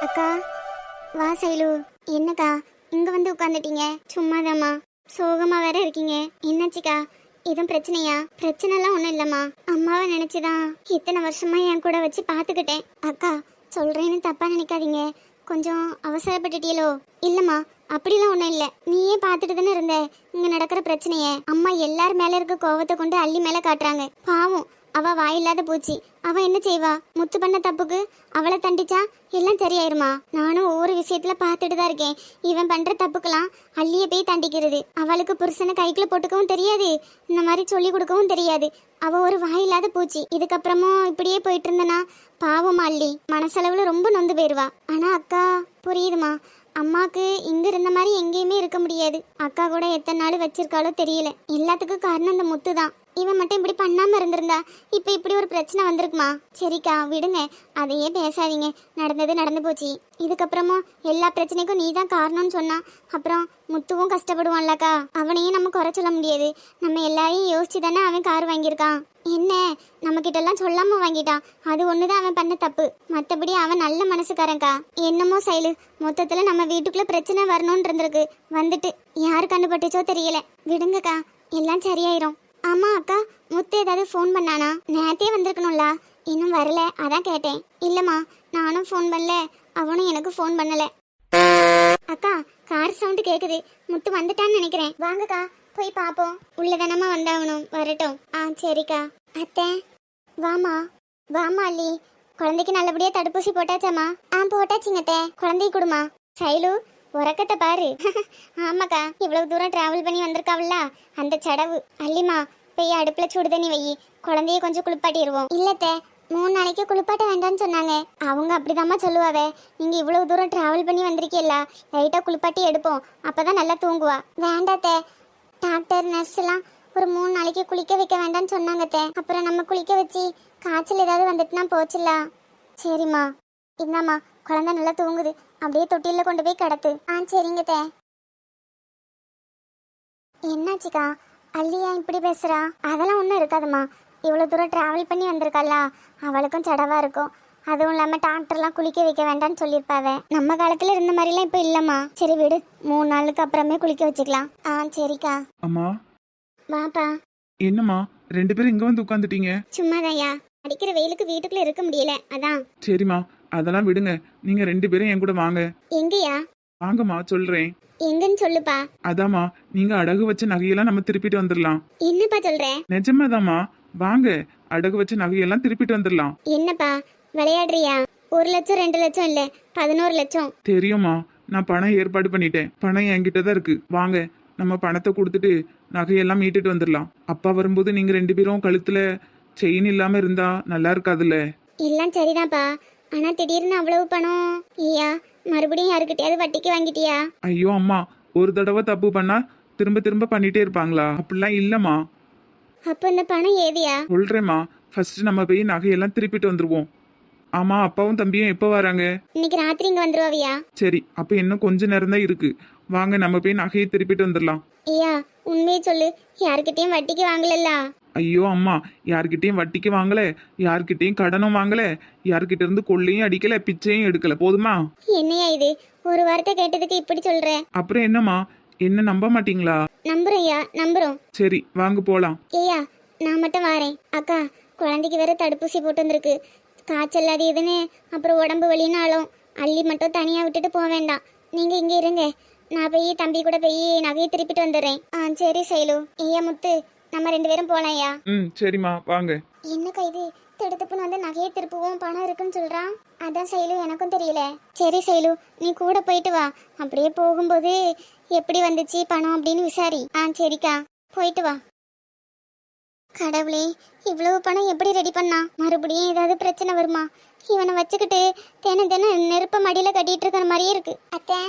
அக்கா வா சைலு. என்னக்கா இங்க வந்து உட்காந்துட்டீங்க? சும்மாதாம்மா. சோகமா வேற இருக்கீங்க, என்னாச்சுக்கா? எதுவும் பிரச்சனையா? பிரச்சனைலாம் ஒன்றும் இல்லைம்மா. அம்மாவை நினைச்சுதான் இத்தனை வருஷமா என் கூட வச்சு பார்த்துக்கிட்டேன். அக்கா சொல்றேன்னு தப்பா நினைக்காதீங்க, கொஞ்சம் அவசரப்பட்டுட்டீங்களோ? இல்லம்மா, அப்படிலாம் ஒன்றும் இல்லை. நீயே பார்த்துட்டு தானே இருந்த இங்க நடக்கிற பிரச்சனைய. அம்மா எல்லார் மேல இருக்க கோவத்தை கொண்டு அள்ளி மேல காட்டுறாங்க. பாவம், அவ வாயில்லாத பூச்சி. அவ என்ன செய்வா? முத்து பண்ண தப்புக்கு அவளை தண்டிச்சா எல்லாம் சரியாயிருமா? நானும் ஒவ்வொரு விஷயத்துல பார்த்துட்டு தான் இருக்கேன். இவன் பண்ற தப்புக்கெல்லாம் அள்ளிய போய் தண்டிக்கிறது. அவளுக்கு புருஷனை கைக்குள்ள போட்டுக்கவும் தெரியாது, இந்த மாதிரி சொல்லி கொடுக்கவும் தெரியாது. அவ ஒரு வாயில்லாத பூச்சி. இதுக்கப்புறமும் இப்படியே போயிட்டு இருந்தனா பாவமா அள்ளி மனசளவுல ரொம்ப நொந்து போயிருவா. ஆனா அக்கா புரியுதுமா, அம்மாக்கு இங்க இருந்த மாதிரி எங்கேயுமே இருக்க முடியாது. அக்கா கூட எத்தனை நாள் வச்சிருக்காளோ தெரியல. எல்லாத்துக்கும் காரணம் இந்த முத்து தான். இவன் மட்டும் இப்படி பண்ணாம இருந்திருந்தா இப்ப இப்படி ஒரு பிரச்சனை வந்திருக்குமா? சரிக்கா விடுங்க, அதையே பேசாதீங்க. நடந்தது நடந்து போச்சு. இதுக்கப்புறமும் எல்லா பிரச்சனைக்கும் நீ தான் காரணம்னு சொன்னா அப்புறம் முத்துவும் கஷ்டப்படுவான்லக்கா. அவனையும் நம்ம குறை சொல்ல முடியாது. நம்ம எல்லாரையும் யோசிச்சு தானே அவன் கார் வாங்கியிருக்கான். என்ன நம்ம கிட்ட எல்லாம் சொல்லாம வாங்கிட்டான், அது ஒண்ணுதான் அவன் பண்ண தப்பு. மத்தபடி அவன் நல்ல மனசுக்காரன்க்கா. என்னமோ சைலு, மொத்தத்துல நம்ம வீட்டுக்குள்ள பிரச்சனை வரணும்னு இருந்திருக்கு. வந்துட்டு யாரு கண்டுபட்டுச்சோ தெரியல. விடுங்கக்கா, எல்லாம் சரியாயிரும். ஆமா அக்கா, முத்து ஏதாவது ஃபோன் பண்ணானா? நேத்தே வந்திருக்கணும்ல, இன்னும் வரல, அதான் கேட்டேன். இல்லம்மா, நானும் ஃபோன் பண்ணல, அவனும் எனக்கு ஃபோன் பண்ணல. அக்கா கார் சவுண்டு கேக்குது, முத்து வந்துட்டான்னு நினைக்கிறேன். வாங்கக்கா போய் பாப்போம். உள்ளதானமா வந்தாகணும், வரட்டும். சரிக்கா. அத்தை வாமா. வாமா அள்ளி, குழந்தைக்கு நல்லபடியா தடுப்பூசி போட்டாச்சாமா? போட்டாச்சுங்க அத்தை. குழந்தை கொடுமா. சைலு உறக்கத்தை பாரு. ஆமாக்கா, இவ்வளவு தூரம் டிராவல் பண்ணி வந்திருக்காவல்ல, அந்த சடவு. அள்ளிமா போய் அடுப்புல சுடு தண்ணி வை, குழந்தைய கொஞ்சம் குளிப்பாட்டிடுவோம். இல்லத்த 3 நாளைக்கு குளிப்பாட்ட வேண்டாம்னு சொன்னாங்க. அவங்க அப்படிதாம்மா சொல்லுவாவே. நீங்க இவ்வளவு தூரம் டிராவல் பண்ணி வந்திருக்கீல்ல, லைட்டா குளிப்பாட்டி எடுப்போம், அப்பதான் நல்லா தூங்குவா. வேண்டாத்த, டாக்டர் நர்ஸ் எல்லாம் ஒரு 3 நாளைக்கு குளிக்க வைக்க வேண்டாம்னு சொன்னாங்கத்த. அப்புறம் நம்ம குளிக்க வச்சு காய்ச்சல் ஏதாவது வந்துட்டுனா போச்சுல. சரிம்மா, இந்தாம்மா குழந்தை நல்லா தூங்குது, அப்படியே தொட்டில கொண்டு போய் கிடத்து. சரிங்க தே. என்னாச்சுக்கா அள்ளியா இப்படி பேசுறா? அதெல்லாம் ஒன்றும் இருக்காதுமா. இவ்வளோ தூரம் டிராவல் பண்ணி வந்திருக்காளா, அவளுக்கும் சடவா இருக்கும். அதுவும் இல்லாமல் டாக்டர்லாம் குளிக்க வைக்க வேண்டாம்னு சொல்லியிருப்பாவே. நம்ம காலத்தில் இருந்த மாதிரிலாம் இப்போ இல்லைம்மா. சரி விடு, 3 நாளுக்கு அப்புறமே குளிக்க வச்சுக்கலாம். சரிக்கா. அம்மா வாப்பா. என்னம்மா 2 பேரும் இங்க வந்து உட்காந்துட்டீங்க? சும்மாதாயா, அடிக்கிற வெயிலுக்கு வீட்டுக்குள்ள இருக்க முடியல, அதான். சரிம்மா, அதெல்லாம் விடுங்க. நீங்க 2 பேரும் என் கூட வாங்க. எங்கயா? வாங்கம்மா, சொல்றேன். எங்கன்னு சொல்லுப்பா. அதாம்மா, நீங்க அடகு வச்ச நகையெல்லாம் நம்ம திருப்பிட்டு வந்துடலாம். என்னப்பா சொல்ற? நிஜமாதாம்மா, வாங்க. அடகு வச்ச நகையெல்லாம் திருப்பிட்டு வந்துடலாம். என்னப்பா விளையாடுறியா? 1 லட்சம் 2 லட்சம் இல்ல, 11 லட்சம். தெரியுமா, நான் பணம் ஏற்பாடு பண்ணிட்டேன். பணம் என்கிட்ட தான் இருக்கு. வாங்க, நம்ம பணத்தை கொடுத்துட்டு நகையெல்லாம் மீட்டுட்டு வந்துடலாம். அப்பா வரும்போது நீங்க 2 பேரும் கழுத்துல செயின் இல்லாம இருந்தா நல்லா இருக்காதுல்ல. எல்லாம் சரிதான்ப்பா, ஆனா திடீர்னு அவ்வளவு பணம். ஐயா, மறுபடியும் யாருக்கிட்டயாவது வட்டிக்கு வாங்கிட்டியா? ஐயோ அம்மா, ஒரு தடவை தப்பு பண்ணா திரும்ப திரும்ப பண்ணிட்டே இருப்பாங்களா? அப்படிலாம் இல்லம்மா. அப்ப இந்த பணம் ஏதியா? சொல்றேம்மா, ஃபர்ஸ்ட் நம்ம போய் நகையெல்லாம் திருப்பிட்டு வந்துருவோம். ஆமா, அப்பாவும் தம்பியும் எப்போ வராங்க? இன்னைக்கு ராத்திரி இங்க வந்துருவாவியா? சரி, அப்ப இன்னும் கொஞ்ச நேரம் தான் இருக்கு. வாங்க, நம்ம போய் நகையை திருப்பிட்டு வந்துடலாம். ஐயா உண்மையை சொல்லு, யாருக்கிட்டையும் வட்டிக்கு வாங்கலல்ல? ஐயோ அம்மா, யார்கிட்டயும் வட்டிக்கு வாங்கல, யார்கிட்டயும் கடனும் வாங்கல, யார்கிட்ட இருந்து கொள்ளையும் அடிக்கல, பிச்சையும் எடுக்கல. போதுமா? என்னையா இது, ஒரு வார்த்தை கேட்டதுக்கு இப்படி சொல்ற? அப்புறம் என்னம்மா, என்ன நம்ப மாட்டீங்களா? நம்புறோம்யா, நம்புறோம். சரி வாங்க போலாம். ஐயா நான் மட்டும் வாரேன். அக்கா குழந்தைக்கு வேற தடுப்பூசி போட்டு வந்திருக்கு, காய்ச்சல் அது இதுன்னு அப்புறம் உடம்பு வலினாலும். அள்ளி மட்டும் தனியா விட்டுட்டு போக வேண்டாம், நீங்க இங்க இருங்க. நான் போய் தம்பி கூட போய் நகையை திருப்பிட்டு வந்துடுறேன். சரி சைலு. ஐயா முத்து, நம்ம 2 பேரும் போலாம்யா. சரிம்மா வாங்க. என்னக்கா இது, திடுத்துப்புன்னு வந்து நகையை திருப்புவோம் பணம் இருக்குன்னு சொல்றான். அதான் சைலு, எனக்கும் தெரியல. சரி சைலு, நீ கூட போயிட்டு வா. அப்படியே போகும்போது எப்படி வந்துச்சு பணம் அப்படின்னு விசாரி. சரிக்கா, போயிட்டு வா. கடவுளே, இவ்வளவு பணம் எப்படி ரெடி பண்ணா? மறுபடியும் ஏதாவது பிரச்சனை வருமா? இவனை வச்சுக்கிட்டு தினம் தினம் நெருப்ப மடியில கட்டிட்டு இருக்கிற மாதிரியே இருக்கு. அத்தை.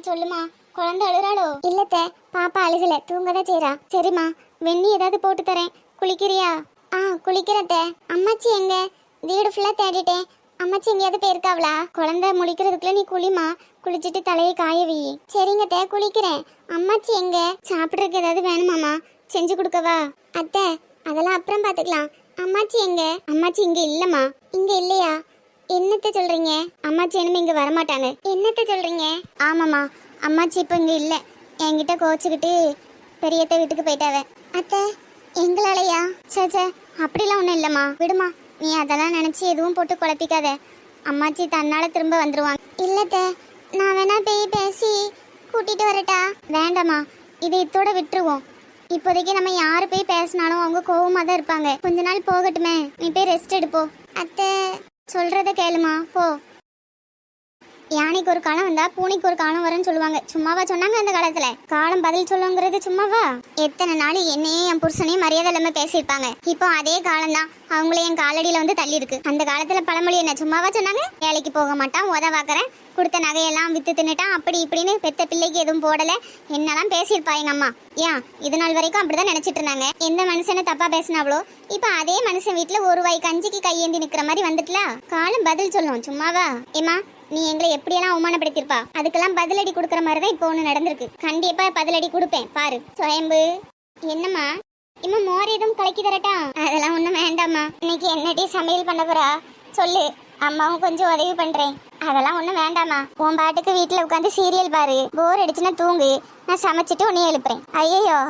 சொல்லுமா, குழந்தை அழுறாளோ? இல்லத்த, பாப்பா அழுகல, தூங்கதான் செய்றா. சரிம்மா, வெண்ணி ஏதாவது போட்டு தரேன், குளிக்கிறியா? குளிக்கிறத்த. அம்மாச்சி எங்க? வீடு ஃபுல்லா தேடிட்டேன், அம்மாச்சி எங்கேயாவது போயிருக்காவளா? குழந்தை முழிக்கிறதுக்குள்ள நீ குளிமா, குளிச்சுட்டு தலையை காய வை. சரிங்கத்த, குளிக்கிறேன். அம்மாச்சி எங்க? சாப்பிட்றதுக்கு ஏதாவது வேணுமாமா? செஞ்சு கொடுக்கவா? அத்தை அதெல்லாம் அப்புறம் பாத்துக்கலாம். அம்மாச்சி எங்க? அம்மாச்சி இங்க இல்லம்மா. இங்க இல்லையா? என்னத்த சொல்றீங்க? அம்மாச்சி இனிமே இங்க வரமாட்டாங்க. என்னத்த சொல்றீங்க? ஆமாம்மா, அம்மாச்சி இப்போ இங்க இல்ல. என்கிட்ட கோச்சுக்கிட்டு பெரியத்த வீட்டுக்கு போயிட்டாவ. அத்தை, எங்களாலயா? சே அப்படிலாம் ஒன்றும் இல்லைம்மா, விடுமா. நீ அதெல்லாம் நினைச்சு எதுவும் போட்டு குழப்பிக்காத. அம்மாச்சி தன்னால திரும்ப வந்துருவாங்க. இல்லத்த, நான் வேணா போய் பேசி கூட்டிட்டு வரட்டா? வேண்டாம்மா, இதை இத்தோட விட்டுருவோம். இப்போதைக்கு நம்ம யாரு போய் பேசினாலும் அவங்க கோவமா தான் இருப்பாங்க. கொஞ்ச நாள் போகட்டுமே, நீ போய் ரெஸ்ட் எடுப்போ. அத்தை சொல்றத கேளுமா, போ. யானைக்கு ஒரு காலம் வந்தா பூனைக்கு ஒரு காலம் வரும்னு சொல்லுவாங்க. சும்மாவா சொன்னாங்க அந்த காலத்துல? காலம் பதில் சொல்லுங்கிறது சும்மாவா? எத்தனை நாள் என்னையே என் புருஷனையும் மரியாதை இல்லாம பேசியிருப்பாங்க. இப்போ அதே காலம் தான் அவங்களே என் காலடியில வந்து தள்ளி இருக்கு. அந்த காலத்துல பழமொழி என்ன சும்மாவா சொன்னாங்க? வேலைக்கு போக மாட்டான், உதவாக்குறேன், கொடுத்த நகையெல்லாம் வித்து தின்னுட்டான், அப்படி இப்படின்னு பெத்த பிள்ளைக்கு எதுவும் போடல என்னெல்லாம் பேசியிருப்பா எங்க அம்மா. ஏன் இது நாள் வரைக்கும் அப்படிதான் நினைச்சிட்டு இருந்தாங்க. எந்த மனுஷனை தப்பா பேசினாவளோ இப்ப அதே மனுஷன் வீட்டுல ஒரு வாய் கஞ்சிக்கு கையேந்தி நிக்கிற மாதிரி வந்துட்டுல. காலம் பதில் சொல்லும், சும்மாவா? ஏமா, நீ எங்களை எப்படியெல்லாம் அவமானப்படுத்திருப்பா, அதுக்கெல்லாம் பதிலடி கொடுக்குற மாதிரி தான் இப்போ ஒன்று நடந்திருக்கு. கண்டிப்பா பதிலடி கொடுப்பேன் பாரு. சுயம்பு, என்னம்மா? இம்மா மோர் எதுவும் கலக்கி தரட்டா? அதெல்லாம் ஒன்றும் வேண்டாம்மா. இன்னைக்கு என்னடி சமையல் பண்ண போறா சொல்லு, அம்மாவும் கொஞ்சம் உதவி பண்றேன். அதெல்லாம் ஒன்றும் வேண்டாம்மா. உன் பாட்டுக்கு வீட்டில் உட்காந்து சீரியல் பாரு, போர் அடிச்சுன்னா தூங்கு, நான் சமைச்சிட்டு உன்னை எழுப்புறேன். ஐயோ,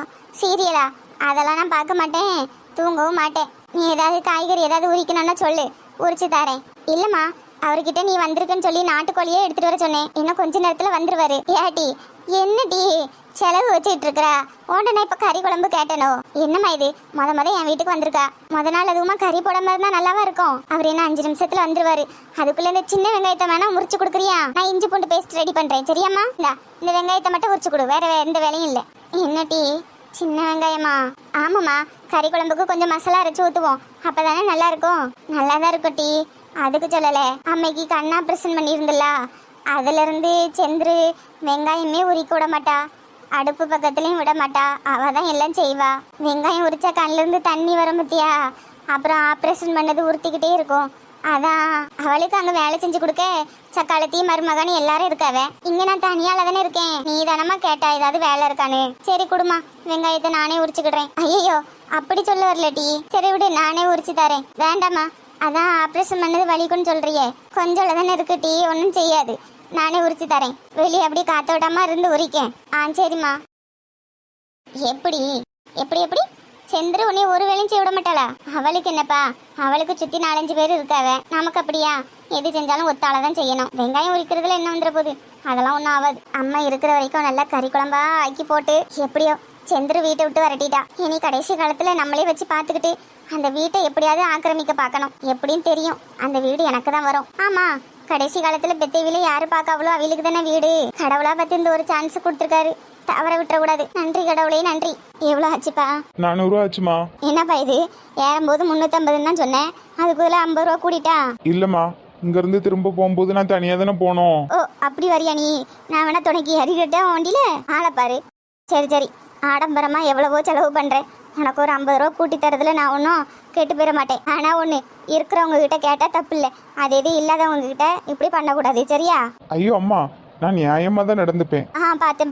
சீரியலா? அதெல்லாம் நான் பார்க்க மாட்டேன், தூங்கவும் மாட்டேன். நீ ஏதாவது காய்கறி ஏதாவது உரிக்கணும்னா சொல்லு, உரிச்சு தரேன். இல்லம்மா, அவர்கிட்ட நீ வந்திருக்குன்னு சொல்லி நாட்டுக்கோழியே எடுத்துட்டு வர சொன்னேன். இன்னும் கொஞ்ச நேரத்துல வந்துருவாரு. ஏட்டி, என்னடி செலவு வச்சுட்டு இருக்கிறா? ஓண்டனா இப்ப கறி குழம்பு கேட்டனோ? என்னம்மா இது? முத என் வீட்டுக்கு வந்திருக்கா. முத நாள் அதுவுமா கறி போடாம இருந்தா நல்லாவா இருக்கும்? அவர் என்ன 5 நிமிஷத்துல வந்துருவாரு. அதுக்குள்ள இந்த சின்ன வெங்காயத்தை வேணா முறிச்சு கொடுக்குறியா? நான் இஞ்சி பூண்டு பேஸ்ட் ரெடி பண்றேன், சரியாம்மா? இந்த வெங்காயத்தை மட்டும் உரிச்சு கொடு, வேற எந்த வேலையும் இல்லை. என்னடி சின்ன வெங்காயமா? ஆமாம்மா, கறி குழம்புக்கு கொஞ்சம் மசாலா அரைச்சு ஊற்றுவோம், அப்பதானே நல்லா இருக்கும். நல்லா தான் இருக்கும் டி, அதுக்கு சொல்லல. அம்மைக்கு கண் ஆப்ரேஷன் பண்ணியிருந்தல, அதுல இருந்து செந்திரு வெங்காயமே உரிக்க விட மாட்டா, அடுப்பு பக்கத்துலயும் விட மாட்டா. அவ தான் எல்லாம் செய்வா. வெங்காயம் உரிச்சா கண்ணுல இருந்து தண்ணி வர பத்தியா, அப்புறம் ஆப்ரேஷன் பண்ணது உறுத்திக்கிட்டே இருக்கும். அதான் அவளுக்கு அங்க வேலை செஞ்சு கொடுக்க சக்காலத்தி மருமகன் எல்லாரும் இருக்காவ. இங்க நான் தனியால தானே இருக்கேன். நீ தானமா கேட்டா ஏதாவது வேலை இருக்கானு? சரி குடுமா, வெங்காயத்தை நானே உரிச்சுக்கிடுறேன். ஐயோ, அப்படி சொல்ல வரலட்டி. சரி விடு, நானே உரிச்சு தரேன். வேண்டாமா, அதான் ஆப்ரேஷன் பண்ணது வலிக்குன்னு சொல்றியே, கொஞ்சம் தானே இருக்கு டீ, ஒன்றும் செய்யாது, நானே உரிச்சு தரேன். வெளியே அப்படி காத்த விடாம இருந்து உரிக்கேன். சரிம்மா. எப்படி எப்படி எப்படி செந்திரு உன்னை ஒரு வேலையும் செய்ய விட மாட்டாளா? அவளுக்கு என்னப்பா, அவளுக்கு சுத்தி 4-5 பேர் இருக்காவ. நமக்கு அப்படியா? எது செஞ்சாலும் ஒத்தால தான் செய்யணும். வெங்காயம் உரிக்கிறதுல என்ன வந்துட போகுது? அதெல்லாம் ஒன்றும் ஆகாது. அம்மா இருக்கிற வரைக்கும் நல்லா கறி குழம்பா ஆக்கி போட்டு எப்படியோ செந்திரு வீட்டை விட்டு வரட்டிட்டா. இனி கடைசி காலத்துல நம்மளே வச்சு பார்த்துக்கிட்டு அந்த வீட்டை எப்படியாவது ஆக்கிரமிக்க பார்க்கணும். எப்படின்னு தெரியும், அந்த வீடு எனக்கு தான் வரும். ஆமா, கடைசி காலத்துல பெத்தவில யாரு பார்க்காவளோ அவளுக்கு தானே வீடு. கடவுளா பத்தி இந்த ஒரு சான்ஸ் கொடுத்துருக்காரு, தவற விட்டுறக்கூடாது. நன்றி கடவுளே, நன்றி. எவ்வளோ ஆச்சுப்பா? 400 ரூபா ஆச்சுமா. என்னப்பா இது? ஏறும்போது 350 தான் சொன்னேன், அதுக்கு 50 ரூபா கூட்டிட்டா? இல்லம்மா, இங்க இருந்து திரும்ப போகும்போது நான் தனியா தானே போனோம். ஓ, அப்படி வரியா நீ? நான் வேணா துணைக்கு ஏறிக்கிட்டேன் வண்டியில. ஆளை பாரு. சரி, ஆடம்பரமா எவ்வளவோ செலவு பண்றேன், உனக்கு ஒரு 50 ரூபா கூட்டி தரதுல நான் ஒன்றும் கெட்டு போயிட மாட்டேன். ஆனா ஒன்று, இருக்கிறவங்க கிட்ட கேட்டா தப்பு இல்லை, அது எது இல்லாதவங்க கிட்ட இப்படி பண்ணக்கூடாது, சரியா? ஐயோ அம்மா, நான் நியாயமா தான் நடந்துப்பேன்.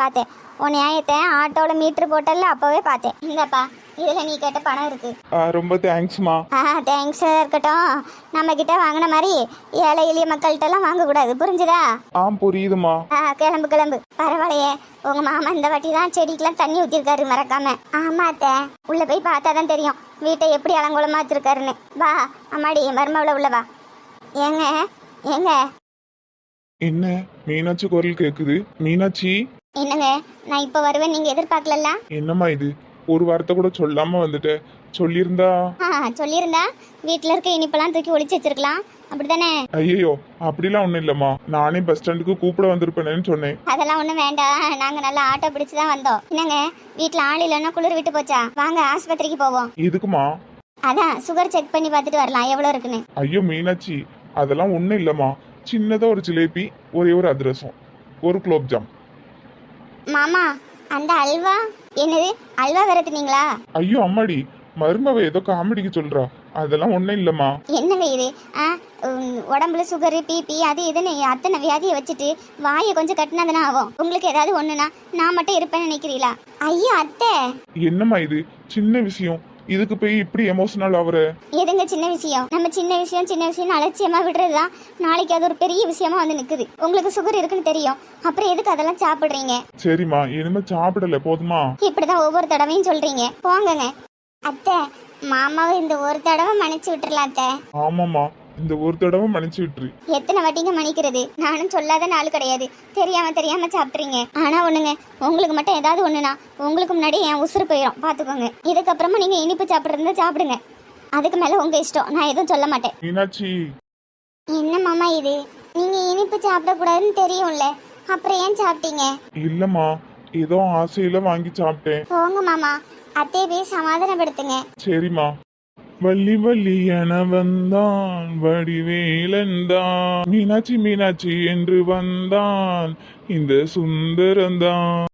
பார்த்தேன். உன் நியாயத்தை ஆட்டோல மீட்டர் போட்டல அப்பவே பார்த்தேன். இந்தப்பா, இதுல நீ கேட்ட பணம் இருக்கு. ரொம்ப தேங்க்ஸ்மா. தேங்க்ஸ் இருக்கட்டும். நம்ம கிட்ட வாங்கின மாதிரி ஏழை எளிய மக்கள்கிட்ட எல்லாம் வாங்க கூடாது, புரிஞ்சுதா? புரியுதுமா. கிளம்பு. பரவாயில்லையே, உங்க மாமா இந்த வாட்டி தான் செடிக்கெல்லாம் தண்ணி ஊத்திருக்காரு, மறக்காம. ஆமாத்த, உள்ள போய் பார்த்தாதான் தெரியும் வீட்டை எப்படி அலங்கோலமா வச்சிருக்காருன்னு. வா அம்மாடி, மருமவுல உள்ள வா. ஏங்க என்ன மீனாட்சி குரல் கேக்குது? மீனாட்சி. என்னங்க, நான் இப்ப வருவேன், நீங்க எதிர்பார்க்கல. என்னம்மா இது, ஒரு வார்த்தை கூட சொல்லாம வந்துட்ட. சொல்லியிருந்தா வீட்டுல இருக்க இனிப்பெல்லாம் தூக்கி ஒளிச்சு வச்சிருக்கலாம், அப்படித்தானே? ஐயோ, அப்படிலாம் ஒண்ணும் இல்லம்மா, நானே பஸ் ஸ்டாண்டுக்கு கூப்பிட வந்திருப்பேன்னு சொன்னேன். அதெல்லாம் ஒண்ணும் வேண்டாம், நாங்க நல்லா ஆட்டோ பிடிச்சுதான் வந்தோம். என்னங்க, வீட்டுல ஆள் இல்லைன்னா குளிர் விட்டு போச்சா? வாங்க ஆஸ்பத்திரிக்கு போவோம். இதுக்குமா? அதான் சுகர் செக் பண்ணி பார்த்துட்டு வரலாம் எவ்வளவு இருக்குன்னு. ஐயோ மீனாட்சி, அதெல்லாம் ஒண்ணும் இல்லம்மா, சின்னதா ஒரு ஜிலேபி, ஒரே ஒரு அதிரசம், ஒரு குலோப்ஜாம். மாமா, அந்த அல்வா என்னது? அல்வா விரத்துனீங்களா? ஐயோ அம்மாடி, மருமவ ஏதோ காமெடிக்கு சொல்றா, அதெல்லாம் ஒண்ணும் இல்லம்மா. என்னங்க இது? உடம்புல சுகர், பிபி, அது இதுன்னு அத்தனை வியாதியை வச்சுட்டு வாயை கொஞ்சம் கட்டினதுனா ஆகும். உங்களுக்கு ஏதாவது ஒண்ணுனா நான் மட்டும் இருப்பேன்னு நினைக்கிறீங்களா? ஐயோ அத்தை, என்னம்மா இது சின்ன விஷயம், இதுக்கு போய் இப்படி எமோஷனல் ஆகுற? எதுங்க சின்ன விஷயம்? நம்ம சின்ன விஷயம் அலட்சியமா விடுறதுதான் நாளைக்கு அது ஒரு பெரிய விஷயமா வந்து நிக்குது. உங்களுக்கு சுகர் இருக்குன்னு தெரியும், அப்புறம் எதுக்கு அதெல்லாம் சாப்பிடுறீங்க? சரிம்மா, இனிமே சாப்பிடல போதுமா? இப்படிதான் ஒவ்வொரு தடவையும் சொல்றீங்க, போங்கங்க. அத்தை, மாமாவை இந்த ஒரு தடவை மன்னிச்சு விட்டுறலாம் அத்தை. ஆமாம்மா, இந்த ஒரு தடவை மன்னிச்சு விட்டுரு. எத்தனை வாட்டிங்க மன்னிக்கிறது? நானும் சொல்லாத நாள் கிடையாது. தெரியாம சாப்பிட்றீங்க. ஆனா ஒண்ணுங்க, உங்களுக்கு மட்டும் ஏதாவது ஒண்ணுனா உங்களுக்கு முன்னாடி என் உசுறு போயிடும், பாத்துக்கோங்க. இதுக்கப்புறமா நீங்க இனிப்பு சாப்பிட்றதா சாப்பிடுங்க, அதுக்கு மேல உங்க இஷ்டம், நான் எதுவும் சொல்ல மாட்டேன். மீனாட்சி, என்ன மாமா இது? நீங்க இனிப்பு சாப்பிடக்கூடாதுன்னு தெரியும்ல, அப்புறம் ஏன் சாப்பிட்டீங்க? இல்லம்மா, ஏதோ ஆசையில வாங்கி சாப்பிட்டேன். போங்க மாமா, அத்தையை போய் சமாதானப்படுத்துங்க. சரிம்மா. வள்ளி வள்ளி என வந்தான் வடிவேலந்தான், மீனாட்சி மீனாட்சி என்று வந்தான் இந்த சுந்தரந்தான்.